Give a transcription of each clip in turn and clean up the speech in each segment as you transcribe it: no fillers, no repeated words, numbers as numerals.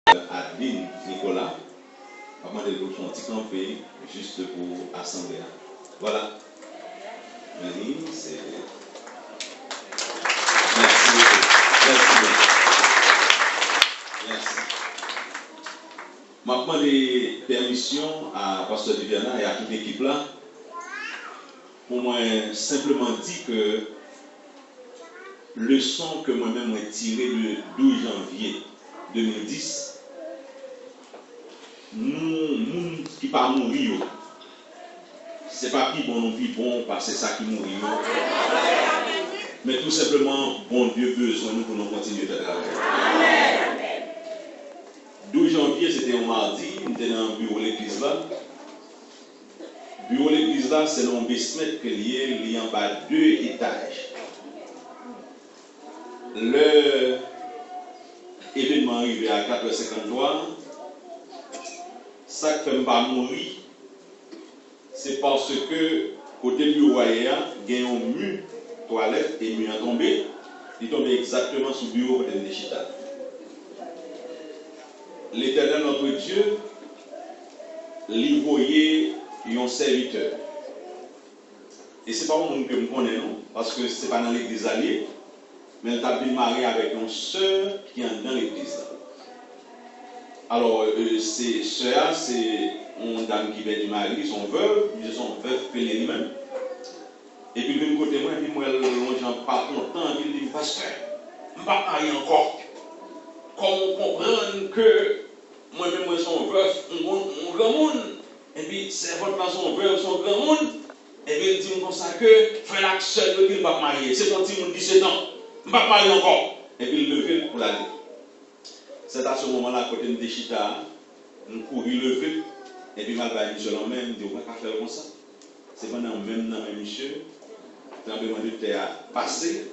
Adeline Nicolas, on va demander son petit campé juste pour assembler. Voilà. Adeline, c'est. Merci beaucoup. Merci. Je demande des permissions à Pasteur Viviana et à toute l'équipe là pour moi simplement dire que leçon que moi-même j'ai tiré le 12 janvier 2010, nous qui pas mourir, c'est pas qui bon nous vivons parce que c'est ça qui mourit, mais tout simplement bon Dieu besoin nous pour nous continuer de travailler. 12 janvier c'était un mardi, nous étions dans le bureau de l'église là. Le bureau de l'église là, c'est un basement que il y a en bas 2 étages. Le événement arrivé à 4h53, ça qui ne fait pas mourir, c'est parce que côté bureau il y a un mur toilette et mur a tombé, il tombe exactement sous le bureau de Nechita. L'Éternel notre Dieu, lui voyait un serviteur. Et ce n'est pas un monde que nous connaissons, parce que ce n'est pas dans l'église alliée, mais elle a bien marié avec une sœur qui est dans l'église. Alors, ces sœurs, c'est une dame qui vient du mari, son veuve, ils sont veuves pelés lui-même. Et puis, de côté, moi, les gens pas contents, ils disent, pasteur, je ne vais pas marier encore. Comment comprendre que moi-même, moi, son veuve, un grand monde, et puis, c'est votre son veuve, son grand monde, et puis, il dit comme ça que, frère l'action, il ne va pas marier. C'est ton petit monde 17 ans, je ne vais pas marier encore. Et puis, il levé pour l'aller. C'est à ce moment-là, à côté de Nechita, nous courons levé, et puis, malgré monsieur l'homme-même, il dit, on ne va pas faire comme ça. C'est pendant même dans un monsieur, tremblement de terre a passé,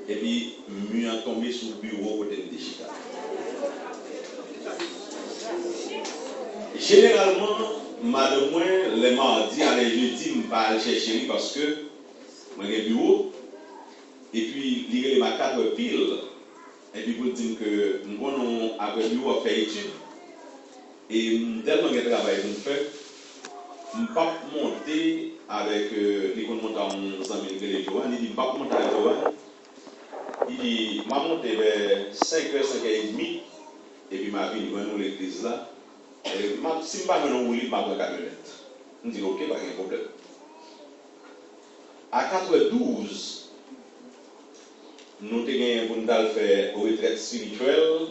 et puis, mur a tombé sur le bureau côté de Nechita. Généralement, madame, moi, les mardis, à les jeudis, je ne vais pas aller chercher parce que moi, j'ai un bureau, et puis, il y a ma 4 piles, et puis, vous dites que nous avons après bureau à faire études, et tellement de travail qu'on fait, je ne peux pas monter avec les monter mon ami de Johan, il dit, je ne peux pas monter avec Johan, il dit, je vais monter vers 5h, 5h30, et puis, ma vie, nous l'église là. Si je ne vais pas me rouler, je vais prendre 4 minutes. Je dis ok, pas de problème. À 4h12, nous avons fait une retraite spirituelle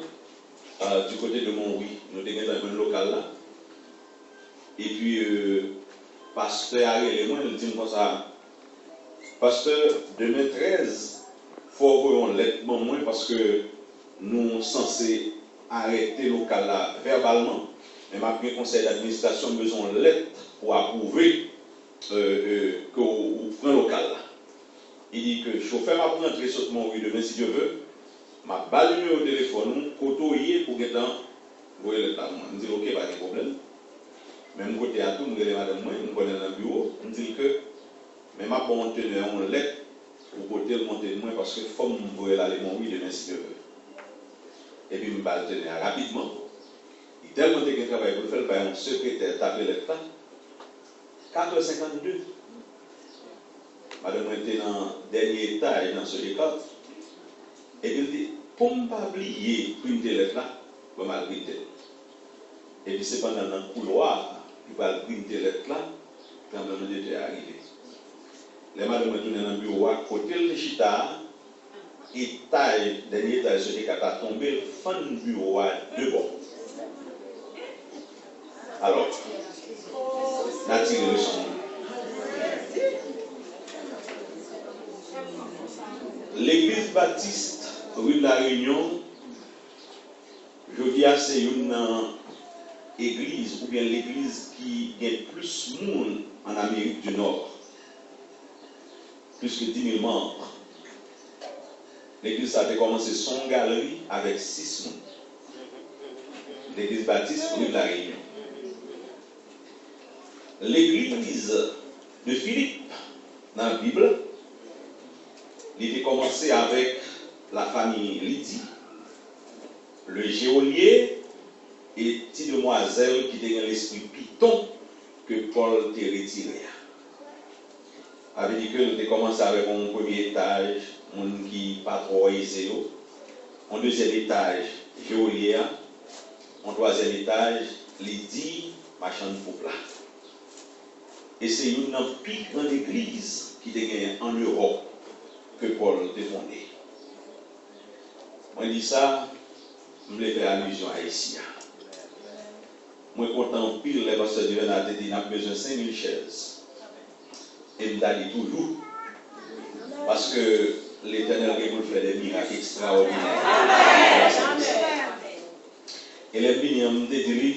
du côté de Montrouy. Nous avons dans un local là. Et puis, pasteur Ariel et moi, nous disons comme ça, pasteur, demain 13, il faut envoyer une lettre pour moi parce que nous sommes censés arrêter le local là verbalement. Mais ma conseil d'administration a besoin de lettre pour approuver que vous prenez le local là. Il dit que le chauffeur m'a pris entrer sur mon rue demain si Dieu veut. M'a pas le numéro de téléphone, côtoyer pour que temps, vous voyez le temps. Je dis ok, pas de problème. Même côté à tout, je dis madame, moi, je connais dans le bureau. Je dis que, mais ma bonne tenue en lettre pour côté monter de moi parce que faut me voir aller mon rue demain si Dieu veut. Et puis, je me tenir rapidement. Il tellement de travail pour faire par un secrétaire taper l'État. 4h52. Madame était dans le dernier étage dans ce décor. Et puis il dit, pour ne pas oublier printer l'État, je vais printer. Et puis c'est pendant le couloir, il va printer l'État, quand le monde était arrivé. Les madame est tourné dans le bureau à côté de Chita, étage, dernier étage, ce décor a tombé, fin du bureau à 2 bords. Alors, la tiré le son. L'église baptiste, rue de la Réunion, je dis à c'est une église, ou bien l'église qui gagne plus de monde en Amérique du Nord. Plus que 10 000 membres. L'église avait commencé son galerie avec 6 membres. L'église baptiste, rue de la Réunion. L'église de Philippe, dans la Bible, il était commencé avec la famille Lydie, le geôlier et petite demoiselle qui était dans l'esprit Python que Paul t'a retiré. Avait dit que nous avons commencé avec un premier étage, monde qui pas trop aisé, un deuxième étage, géolier, un troisième étage, Lydie, machin pour plat. Et c'est une plus grande église qui est en Europe que Paul a fondée. Moi, je dis ça, je me fais allusion à ici. Moi, je suis content pile, les pasteurs de Venat a dit qu'il a besoin de 5000 chaises. Et je me dis toujours, parce que l'Éternel va faire des miracles extraordinaires. Et les bénis, je me dis,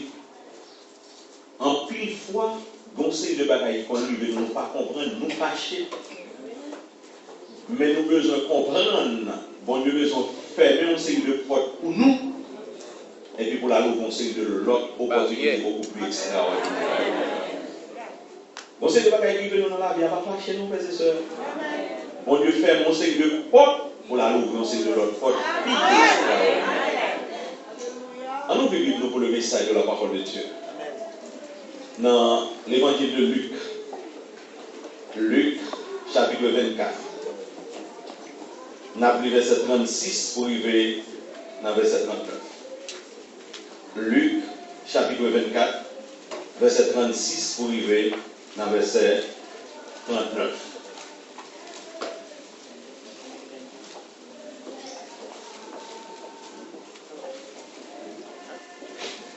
en pile fois, conseil de bagaille qu'on ne veut pas comprendre, nous fâcher. Mais nous besoin comprendre, bon Dieu besoin fermer un signe de porte pour nous, et puis pour la loupe, un signe de l'autre opportunité beaucoup plus extraordinaire. Conseil de bagaille qui veut nous dans la vie, pas fâcher nous, frères et sœurs. Bon Dieu ferme un signe de porte pour la loupe, un signe de l'autre porte plus extraordinaire. En nous vivons nous pour le message de la parole de Dieu. Dans l'évangile de Luc, Luc chapitre 24. Nous avons verset 36 pour arriver dans verset 39. Luc chapitre 24, verset 36 pour arriver dans verset 39.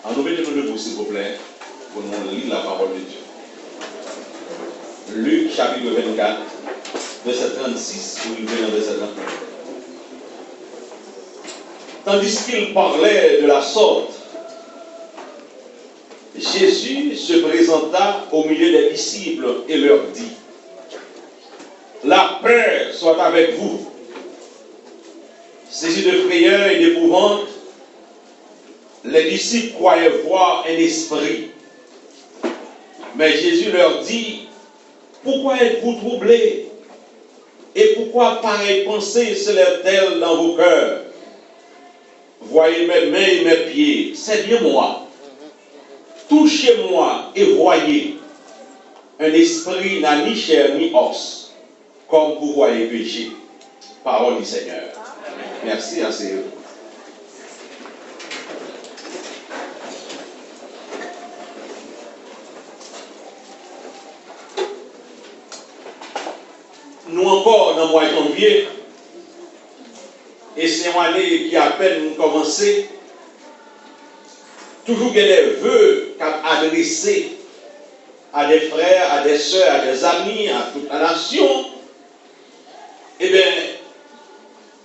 En nous mettons debout, s'il vous plaît, pour nous lire la parole de Dieu. Luc chapitre 24, verset 36 pour arriver dans verset 39. Tandis qu'il parlait de la sorte, Jésus se présenta au milieu des disciples et leur dit: la paix soit avec vous. Saisis de frayeur et d'épouvante, les disciples croyaient voir un esprit. Mais Jésus leur dit: pourquoi êtes-vous troublés? Et pourquoi pareille pensée se lève-t-elle dans vos cœurs? Voyez mes mains et mes pieds, c'est bien moi. Touchez-moi et voyez. Un esprit n'a ni chair ni os, comme vous voyez que j'ai. Parole du Seigneur. Merci, asseyez-vous. Nous encore dans le mois de janvier, et c'est une année qui a à peine commencé, toujours qu'il y a des vœux adressés à des frères, à des sœurs, à des amis, à toute la nation. Eh bien,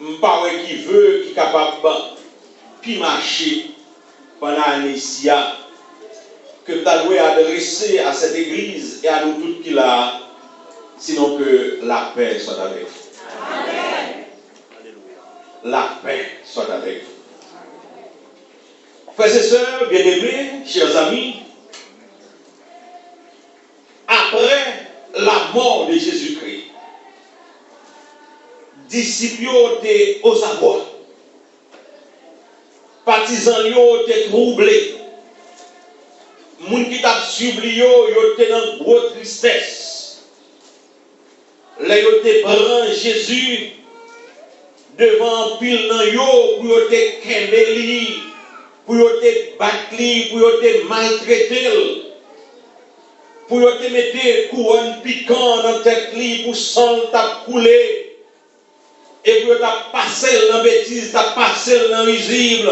je ne sais pas qui veut, qui est capable de marcher pendant l'année ici, que tu dois adresser à cette église et à nous tous qui là, sinon que la paix soit avec vous. Amen. La paix soit avec vous. Frères et sœurs, bien-aimés, chers amis, après la mort de Jésus-Christ, disciples étaient aux abois, partisans étaient troublés, les gens qui t'ont suivi étaient dans une grosse tristesse. Les gens qui prennent Jésus devant pile nan yo pour te kembeli, pour te battre, pour te maltraiter, pour te mettre couronne piquant dans tête li pour sang t'a couler et pour t'a passer dans bêtise, t'a passer dans risible.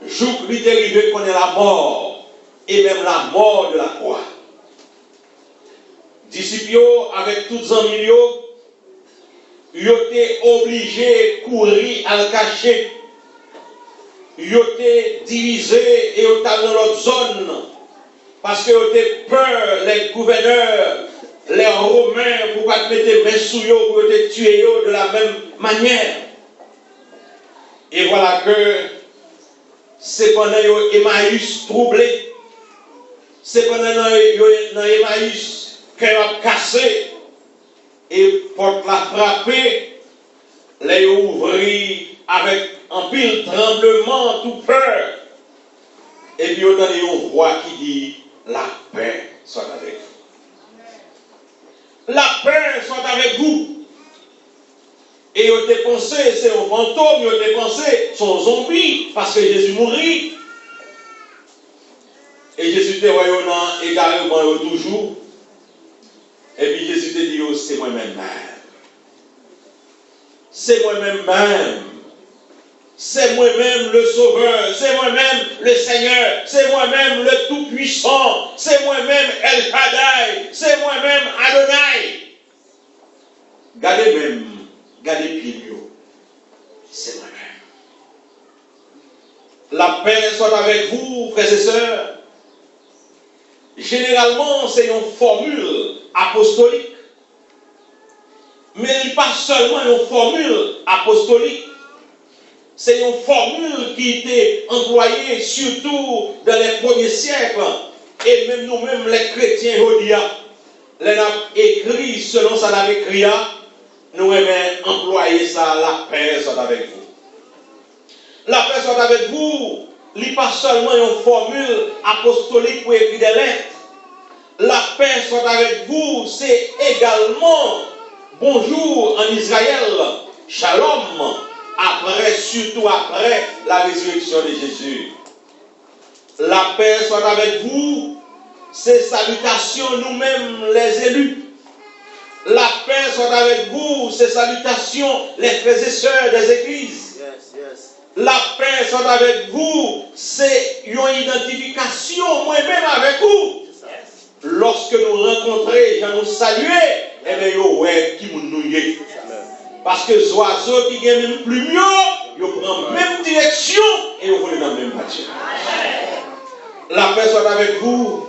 Jour qui est arrivé connaît la mort et même la mort de la croix. Disciples avec tous les amis ils étaient obligés de courir à le cacher. Ils étaient divisés et ils étaient dans l'autre zone. Parce qu'ils étaient peur, les gouverneurs, les Romains, pour pas mettre main sous eux, pour te tuer de la même manière. Et voilà que c'est pendant Emmaüs troublé, c'est pendant Emmaüs cœur cassé, et porte la frappée, les ouvrit avec un pile tremblement, tout peur. Et puis, on a une voix qui dit, la paix soit avec vous. La paix soit avec vous. Et on a pensé, c'est un fantôme, on a pensé, c'est un zombie, parce que Jésus mourit. Et Jésus te voyait également toujours. Et puis Jésus te dit, oh, c'est moi-même. C'est moi-même. C'est moi-même le Sauveur. C'est moi-même le Seigneur. C'est moi-même le Tout-Puissant. C'est moi-même El Shaddai. C'est moi-même Adonai. Gardez Pilio. C'est moi-même. La paix soit avec vous, frères et sœurs. Généralement, c'est une formule apostolique. Mais pas seulement une formule apostolique. C'est une formule qui était employée surtout dans les premiers siècles. Et même nous-mêmes, les chrétiens, nous avons écrit selon ça l'avait écrit. Nous avons employé ça, la paix soit avec vous. La paix soit avec vous. Il n'est pas seulement une formule apostolique pour écrire des lettres. La paix soit avec vous, c'est également bonjour en Israël, shalom, surtout après la résurrection de Jésus. La paix soit avec vous, c'est salutation nous-mêmes les élus. La paix soit avec vous, c'est salutation les frères et sœurs des églises. La paix soit avec vous, c'est une identification moi-même avec vous. Lorsque nous rencontrons, nous saluer, et bien, ouais, qui nous nouille. Parce que les oiseaux qui gagnent même plus mieux, ils prennent la même direction et ils vont dans le même bâtiment. La paix soit avec vous.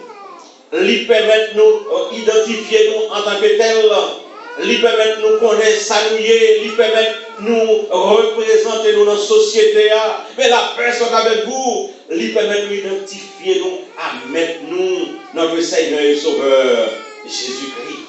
Lui permet de nous identifier nous en tant que tel. Lui permet de nous connaître, saluer. Lui permet de nous représenter nous dans la société. Mais la paix soit avec vous. Lui permet de nous identifier nous, à mettre nous, notre Seigneur et Sauveur, Jésus-Christ.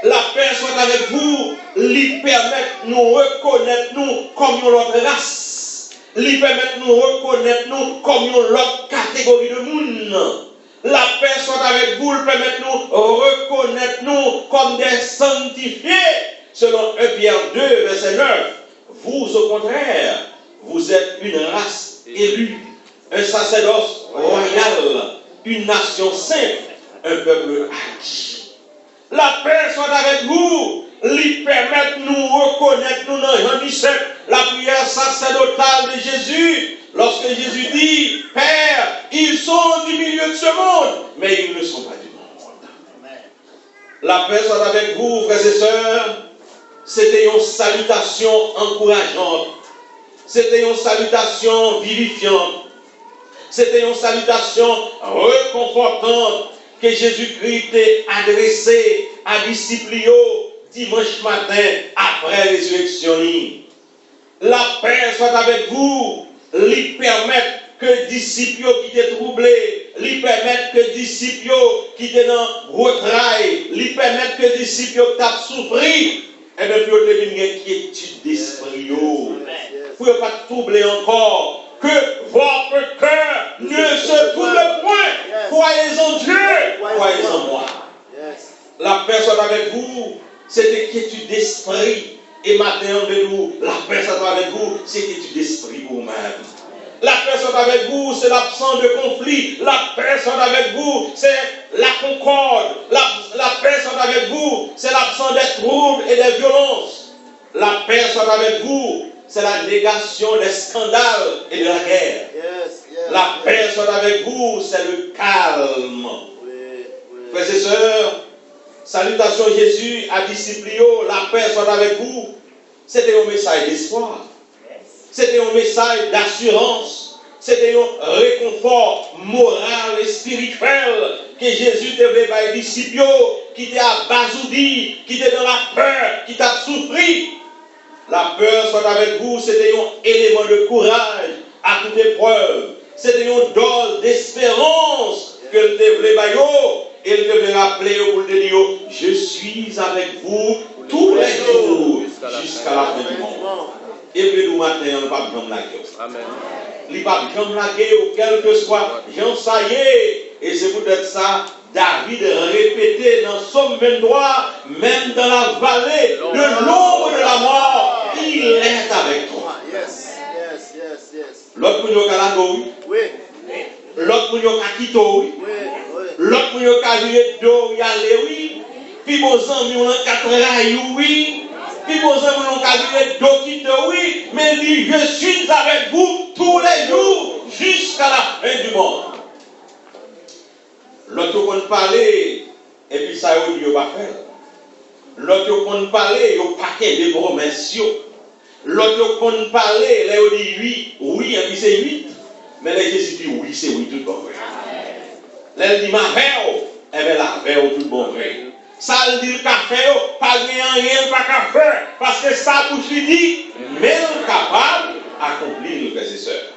La paix soit avec vous. Lui permet de nous reconnaître nous comme une autre race. Lui permet de nous reconnaître nous comme une autre catégorie de monde. La paix soit avec vous, lui permet de nous reconnaître nous comme des sanctifiés. Selon 1 Pierre 2, verset 9. Vous, au contraire, vous êtes une race élue, un sacerdoce royal, une nation sainte, un peuple acquis. La paix soit avec vous, lui permet de nous reconnaître nous dans Jean 17, la prière sacerdotale de Jésus. Lorsque Jésus dit, Père, ils sont du milieu de ce monde, mais ils ne sont pas du monde. La paix soit avec vous, frères et sœurs. C'était une salutation encourageante. C'était une salutation vivifiante. C'était une salutation réconfortante que Jésus-Christ a adressée à disciples dimanche matin après la résurrection. La paix soit avec vous. Lui permettre que disciples qui étaient troublés, lui permettre que disciples qui étaient dans retraille, lui permettre que disciples qui ont souffert, et bien puis on devine une inquiétude d'esprit. Pour ne pas troubler encore, que votre cœur ne se trouble point. Croyez en Dieu, croyez en moi. La paix soit avec vous, cette inquiétude d'esprit. Et maintenant, nous, la paix soit avec vous, c'est inquiétude d'esprit pour vous-même. La paix soit avec vous, c'est l'absence de conflit. La paix soit avec vous, c'est la concorde. La paix soit avec vous, c'est l'absence des troubles et des violences. La paix soit avec vous, c'est la négation des scandales et de la guerre. La paix soit avec vous, c'est le calme. Frères et sœurs, salutation Jésus à disciples, la paix soit avec vous. C'était un message d'espoir. C'était un message d'assurance. C'était un réconfort moral et spirituel que Jésus devait faire aux disciples qui étaient abasourdis, qui étaient dans la peur, qui t'a souffert. La peur soit avec vous, c'était un élément de courage à toute épreuve. C'était une dose d'espérance que le devait faire. Et il devait rappeler pour le dire, je suis avec vous tous les jours jusqu'à la fin du monde. Et puis nous matin, on ne va pas prendre la guerre. il va bien laguer ou quel que soit, j'en ça y est. Et c'est peut-être ça, David répétait dans Somme 23, même dans la vallée de l'ombre de la mort, il est avec toi. L'autre pour nous oui. L'autre pour nous oui. L'autre pour nous d'eau, y aller oui. Puis vos amis on a 4 rails oui. Puis vos amis on a d'eau qui te oui. Mais dit je suis avec vous tous les jours jusqu'à la fin du monde. L'autre qu'on parler et puis ça on dit pas faire. L'autre qu'on parler au paquet de promesses. L'autre qu'on parler là on dit oui, oui et puis c'est 8. Mais là Jésus dit oui, c'est oui tout bon vrai. Là il dit ma verre, et bien la verre tout bon vrai. Ça le dit le café, pas rien pas café parce que ça bouche lui dit mais capable d'accomplir le frères et sœurs.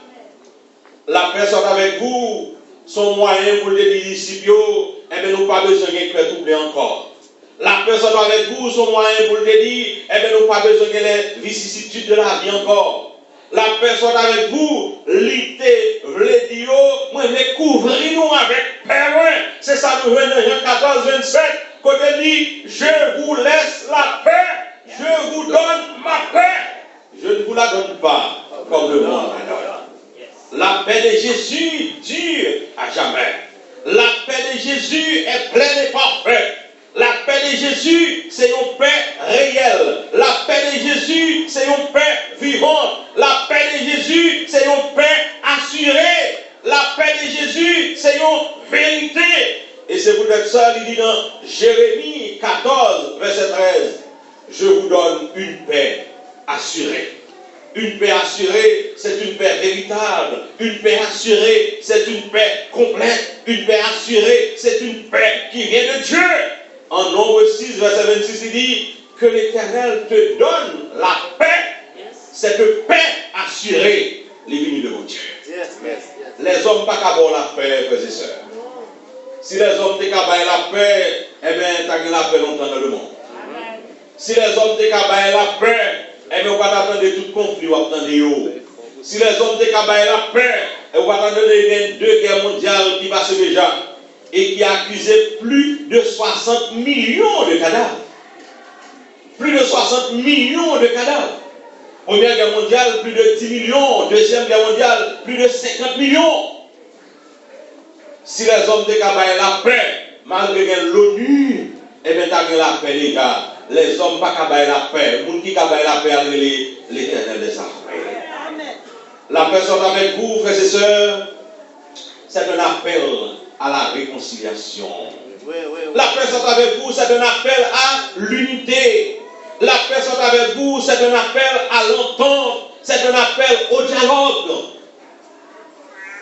La personne avec vous son moyen pour les disciples, et bien nous pas besoin de faire tout encore. La personne avec vous, son moyen pour le dire, eh bien nous pas besoin de les vicissitudes de la vie encore. La personne avec vous, l'été, le dire, moi, les couvrir nous avec père. C'est ça, nous venons dans Jean 14, 27, quand il dit, je vous laisse la paix, je vous donne ma paix. Je ne vous la donne pas comme le monde la donne. La paix de Jésus dure à jamais. La paix de Jésus est pleine et parfaite. La paix de Jésus, c'est une paix réelle. La paix de Jésus, c'est une paix vivante. La paix de Jésus, c'est une paix assurée. La paix de Jésus, c'est une vérité. Et c'est peut-être ça, il dit dans Jérémie 14, verset 13. Je vous donne une paix assurée. Une paix assurée, c'est une paix véritable. Une paix assurée, c'est une paix complète. Une paix assurée, c'est une paix qui vient de Dieu. En Nombre 6, verset 26, il dit que l'Éternel te donne la paix, cette paix assurée, les venus de mon Dieu. Les hommes pas qu'à avoir la paix, frères et sœurs. Si les hommes t'es qu'à avoir la paix, eh bien, t'as la paix longtemps dans le monde. Si les hommes t'es qu'à avoir la paix, eh bien, on va t'attendre tout conflit, on va attendre. Si les hommes t'es qu'à avoir la paix, on va attendre deux guerres mondiales qui passent déjà. Et qui a accusé plus de 60 millions de cadavres. Plus de 60 millions de cadavres. Première guerre mondiale, plus de 10 millions. Deuxième guerre mondiale, plus de 50 millions. Si les hommes de Kabaye la paix, malgré l'ONU, eh bien, t'as la paix, les gars. Les hommes pas Kabaye la paix. Les gens qui Kabaye la paix, l'Éternel des armées. La personne avec vous, frères et sœurs, c'est un appel à la réconciliation. La personne avec vous, c'est un appel à l'unité. La personne avec vous, c'est un appel à l'entente. C'est un appel au dialogue.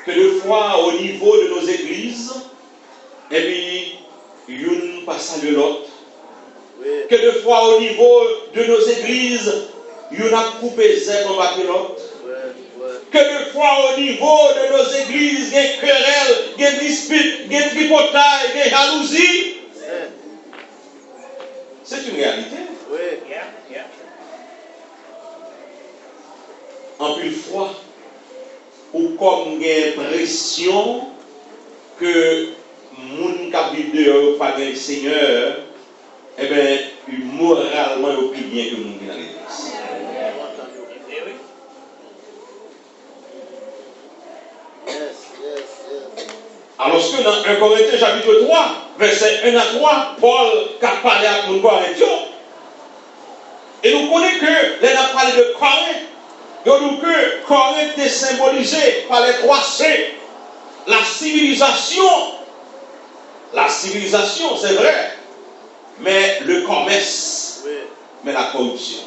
Que de fois, au niveau de nos églises, et puis, une passe à l'autre. Que de fois, au niveau de nos églises, une a coupé zèbre en bas de l'autre. Que de fois au niveau de nos églises, il y a querelles, il y a disputes, il y a tripotage, il y a jalousie. C'est une réalité. En plus fois, ou comme il y a l'impression que moun qui vit dehors pas le Seigneur, eh bien, moralement, il est plus bien que moun qui dans l'église. Alors que dans 1 Corinthiens chapitre 3, verset 1 à 3, Paul a parlé à nous Corinthiens. Et nous connaissons que, là, on a parlé de Corinthe. Donc, que Corinthe est symbolisé par les 3 C. La civilisation. La civilisation, c'est vrai. Mais le commerce. Mais la corruption.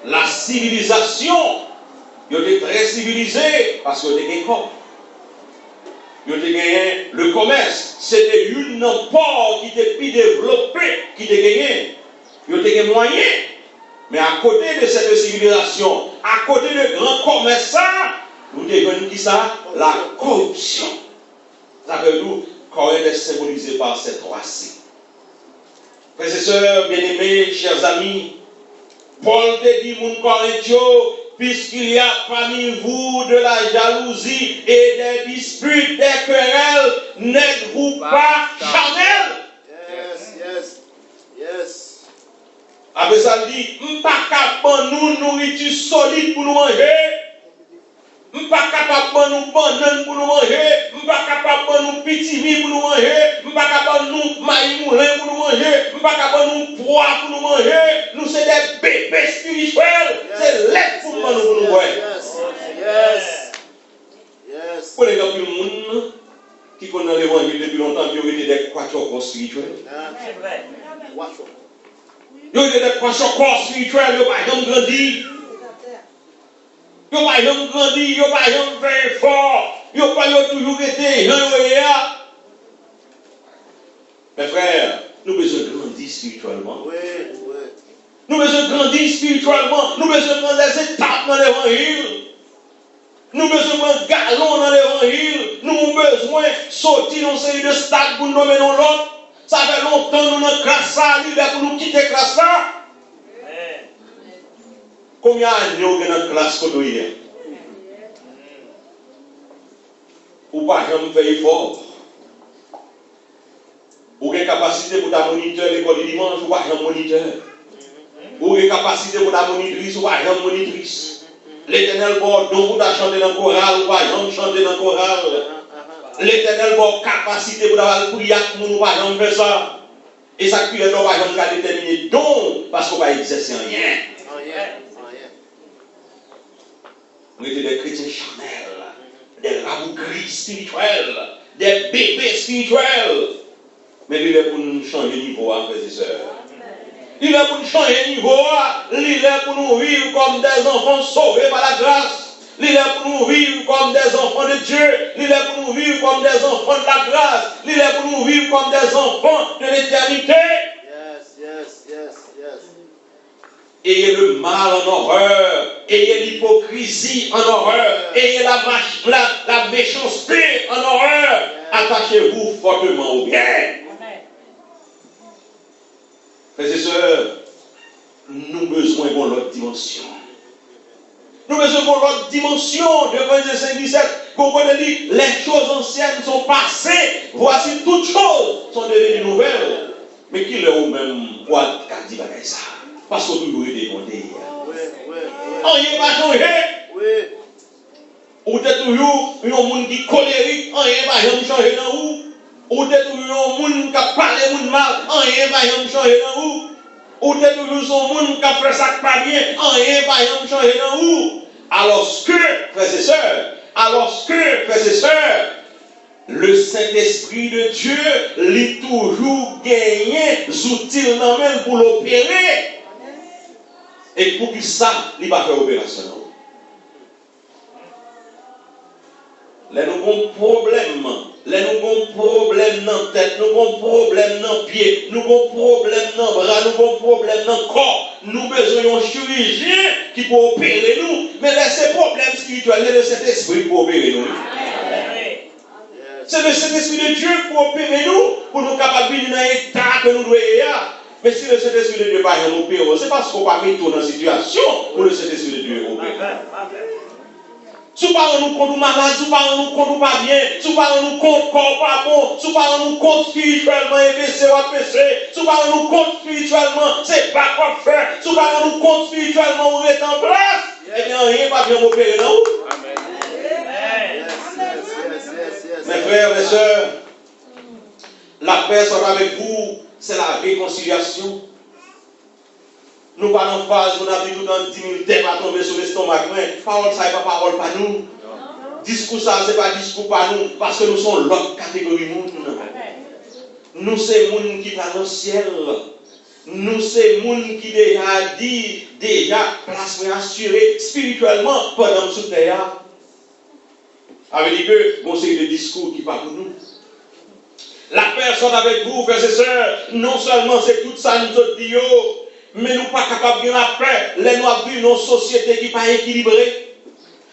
La civilisation, ils étaient très civilisés parce qu'ils étaient corps. Le commerce, c'était une port qui était plus développé, qui était gagné. Il y a des moyens. Mais à côté de cette civilisation, à côté de grands commerçants, nous avons qui ça? La corruption. Ça veut dire Corinthe est symbolisé par ces 3 C. Frères et sœurs, bien-aimés, chers amis, Paul te dit, mon Corinthio, puisqu'il y a parmi vous de la jalousie et des disputes, des querelles, n'êtes-vous pas charnels? Yes. Après ça, il dit, m'pas capable nous nourriture solide pour nous manger. M'pas capable nous banane pour nous manger. M'pas capable nous petit mi pour nous manger. M'pas capable nous maïs moulin pour nous manger. M'pas capable nous pois pour nous manger. Nous c'est des bébés spirituels. C'est l'aide pour nous voir. Yes. Pour les gens qui monde qui connaissent l'évangile depuis longtemps, qui ont été des quatuors spirituels. C'est vrai. Ils ont été des quatuors spirituels. Ils n'ont pas jamais grandi. Ils n'ont pas jamais grandi. Ils n'ont pas jamais fait fort. Ils n'ont pas toujours été. Mes frères, nous avons besoin de grandir spirituellement. Oui. Nous avons besoin de grandir spirituellement. Nous avons besoin de prendre des étapes dans l'évangile. Nous avons besoin de galons dans l'évangile. Nous avons besoin de sortir dans une série de stades pour nous nommer dans l'autre. Ça fait longtemps que nous avons classe ça, pour nous quitter la classe là. Combien d'années nous avons dans la classe qu'on doit hier? Ou pas jamais faire effort. Ou avez capacité pour ta moniteur l'école du dimanche, ou pas jamais moniteur. Ou avez capacité pour ta monitrice, ou pas jamais monitrice. L'Éternel bon don pour chanter dans le choral, ou pas jamais chanter dans le choral. L'Éternel bon capacité pour avoir le prière, nous pas jamais faire ça. Et ça qui est non pas jamais déterminer don parce qu'on va exercer rien. Nous étions des chrétiens charnels, des rabougris spirituels, des bébés spirituels. Mais il est pour nous changer de niveau, frères et sœurs. Il est pour nous changer de niveau. Il est pour nous vivre comme des enfants sauvés par la grâce. Il est pour nous vivre comme des enfants de Dieu. Il est pour nous vivre comme des enfants de la grâce. Il est pour nous vivre comme des enfants de l'éternité. Yes. Ayez le mal en horreur. Ayez l'hypocrisie en horreur. Ayez la méchanceté en horreur. Attachez-vous fortement au bien. Frères et sœurs, nous avons besoin de l'autre dimension. Nous avons besoin de l'autre dimension de Corinthiens 5, 17. Vous comprenez, les choses anciennes sont passées. Voici toutes choses sont devenues nouvelles. Mais qui est au même quoi dit ça? Parce qu'on toujours été demandé. Rien ne va changer. Ou t'es toujours un monde qui est colérique, rien ne va jamais changer dans vous. Ou t'es toujours un monde qui a parlé mal, rien ne va jamais changer dans vous. Ou t'es toujours un monde qui a fait ça pas bien, rien ne va jamais changer dans vous. Alors que, frères et sœurs, le Saint-Esprit de Dieu lui toujours gagné des outils dans même pour l'opérer. Et pour que ça, il va faire opération. Là, nous avons problème. Là, nous avons problème dans la tête, nous avons problème dans le pied, nous avons problème dans le bras, nous avons problème dans le corps. Nous avons besoin d'un chirurgien qui peut opérer nous. Mais là, ces problèmes spirituels, c'est le Saint-Esprit pour opérer nous. C'est le Saint-Esprit de Dieu pour opérer nous, pour nous capables de dans l'état que nous devons être. Mais si le Saint-Esprit de Dieu va pas opérer, c'est parce qu'on va mettre dans la situation où le Saint-Esprit de Dieu opère. Si nous compte malade, si nous compte pas bien, si nous compte corps pas bon, si nous compte spirituellement épaissé ou apaisé, si nous compte spirituellement c'est pas quoi faire, si nous compte spirituellement on est en place, eh bien rien va bien opérer non. Mes frères, mes sœurs, la paix sera avec vous, c'est la réconciliation. Nous parlons en phase, on a vu tout dans 10 000 thèmes à tomber sur l'estomac. Mais parole, ça n'est pas parole par nous. Discours, ça, ce n'est pas discours par nous. Parce que nous sommes l'autre catégorie de monde. Nous, c'est les gens qui va dans le ciel. Nous, c'est les gens qui déjà place assurée spirituellement pendant sous terre. Avec dit que, bon, c'est des discours qui parlent pour nous. La personne avec vous, frères et sœurs, non seulement c'est tout ça, nous autres disons. Mais nous ne sommes pas capables de la paix. Nous avons vu nos sociétés qui ne sont pas équilibrées.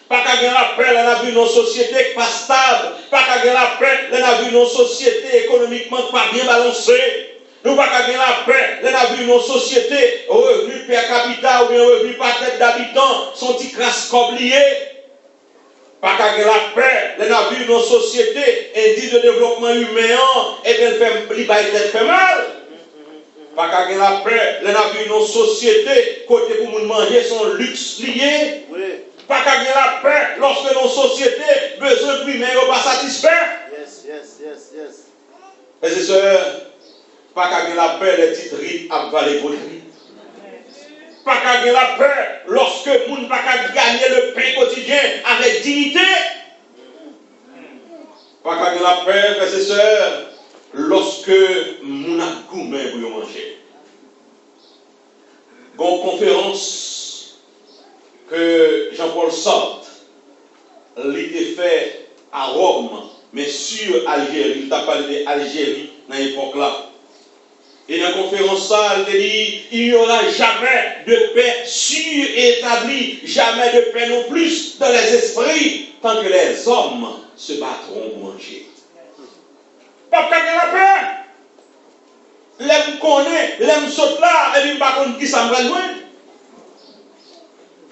Pas qu'à la paix, nous avons vu nos sociétés qui ne sont pas stables. Pas qu'à la paix, nous avons vu nos sociétés économiquement pas bien balancées. Nous pas gagner la paix. Nous avons vu nos sociétés, revenus per capita ou bien revenus par tête d'habitants, sont ils crasse comme liés. Pas gagner la paix. Nous avons vu nos sociétés, indices de développement humain, et bien fait mal. Pas gagner la paix. Nous avons vu nos sociétés, côté pour nous manger, sont luxe liés. Oui. Pas gagner la paix lorsque nos sociétés, besoin primaires, ne pas satisfaits. Yes. Frères et sœurs, pas gagner la paix, les titres rites avalés pour lui. Pas gagner la paix lorsque nous ne pas gagner le pain quotidien avec dignité. Pas gagner la paix, frères et sœurs, lorsque nous avons gourmet pour manger. Une conférence que Jean-Paul Sartre l'a fait à Rome, mais sur Algérie. Il a parlé d'Algérie dans l'époque là. Et dans la conférence, il dit il n'y aura jamais de paix sûre et établie, jamais de paix non plus dans les esprits, tant que les hommes se battront pour manger. Pas gagner la paix. L'aime connaît, l'aime saute là, et puis pas contre qui ça me va loin.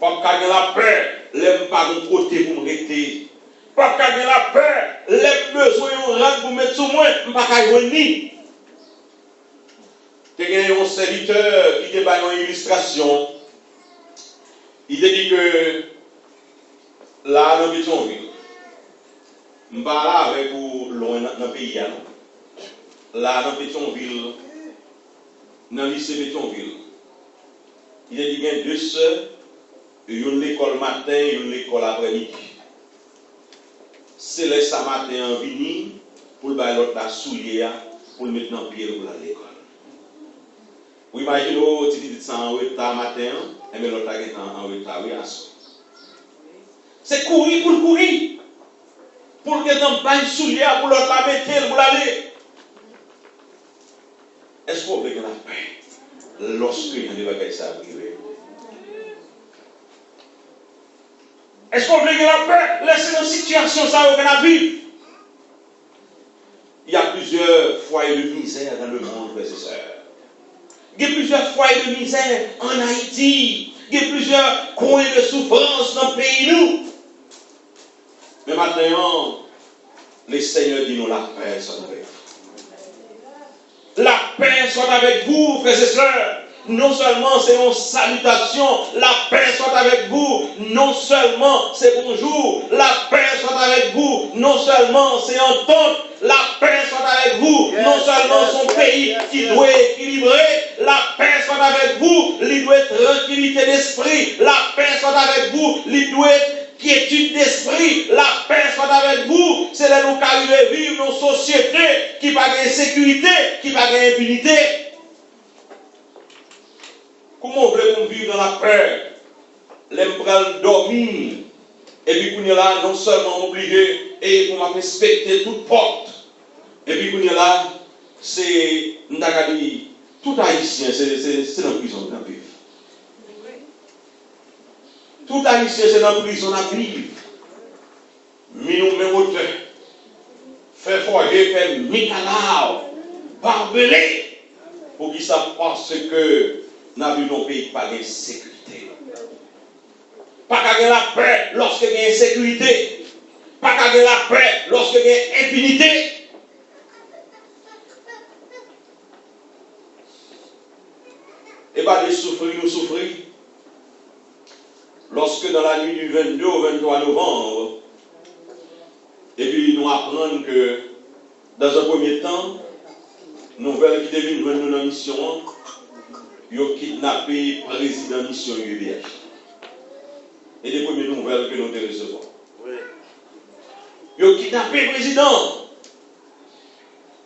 Pas gagner la paix, l'aime pas mon côté pour me rester. Pas gagner la paix, l'aime besoin de rang pour mettre sur moi, je ne pas gagner. Il y a un serviteur qui a une illustration. Il dit que là, dans Pétionville, je ne parle pas avec vous loin dans le pays. Là, dans Pétionville, dans le lycée Pétionville, il dit qu'il y a deux sœurs, une l'école matin et une l'école après-midi. C'est là ce matin en vini pour le bailler l'autre la soulier pour le mettre dans le pied pour l'école. Vous imaginez, tu dis ça en retard matin, et bien l'autre est en retard, oui, à ça. C'est courir pour le courir. Pour que dans le soulier, pour l'autre la mettre, pour l'aller. Est-ce qu'on veut que la paix lorsque il y a des bagages à arriver? Est-ce qu'on veut que la paix laisse nos situations ça qu'on a vivre? Il y a plusieurs foyers de misère dans le monde, frères et sœurs. Il y a plusieurs foyers de misère en Haïti. Il y a plusieurs coins de souffrance dans le pays nous. Mais maintenant, le Seigneur dit nous la paix soit avec vous. La paix soit avec vous, frères et sœurs. Non seulement c'est une salutation, la paix soit avec vous. Non seulement c'est bonjour, la paix soit avec vous. Non seulement c'est entente, la paix soit avec vous. Non seulement son pays qui doit être équilibré, la paix soit avec vous. Il doit être tranquillité d'esprit, la paix soit avec vous. Il doit être quiétude d'esprit, la paix soit avec vous. C'est là nous qu'arriver à vivre dans une société qui n'a pas d'insécurité, qui n'a pas d'impunité. Comment voulez-vous vivre dans la paix? L'empereur dormir. Et puis, qu'on est là, non seulement obligé, et pour m'a respecter toute porte. Et puis, qu'on est là, c'est, tout haïtien, c'est dans la prison de vivre. Tout haïtien, c'est dans la prison de vivre. Mais nous, même autre, fait forger, fait micalao, barbelé, pour qu'ils savent parce que nous avons un pays pas de sécurité. Pas de la paix lorsqu'il y a insécurité. Pas de la paix lorsqu'il y a impunité. Et pas de souffrir, nous souffrir. Lorsque dans la nuit du 22 au 23 novembre, et puis nous apprenons que dans un premier temps, nouvelle qui devine nous dans la mission, ils ont kidnappé le président de la mission UBH. Et les premières nouvelles que nous recevons. Oui. Ils ont kidnappé le président.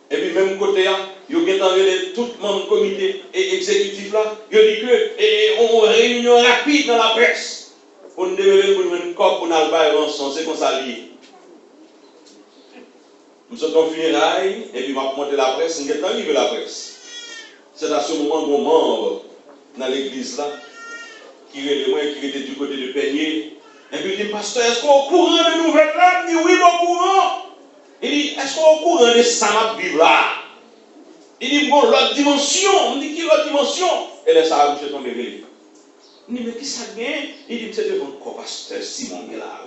Et puis même côté, ils ont envoyé tout le monde comité et exécutif là. Ils ont dit que on réunion rapide dans la presse. On devait pour une cop pour nous faire rançon, c'est comme ça lié. Nous sommes en funérailles et puis on va monter la presse, nous avons arrivé la presse. C'est à ce moment qu'on membre dans l'église là, qui était du côté de Peigné. Et puis il dit, pasteur, est-ce qu'on est au courant de nouvelles là? Il dit, oui, au courant. Il dit, est-ce qu'on est au courant de ça, notre Bible là? Il dit, bon, l'autre dimension. On dit, qui l'autre dimension? Et là, ça a monsieur tombé. Il dit, mais qui ça gagne? Il dit, c'est devant le pasteur Simon là.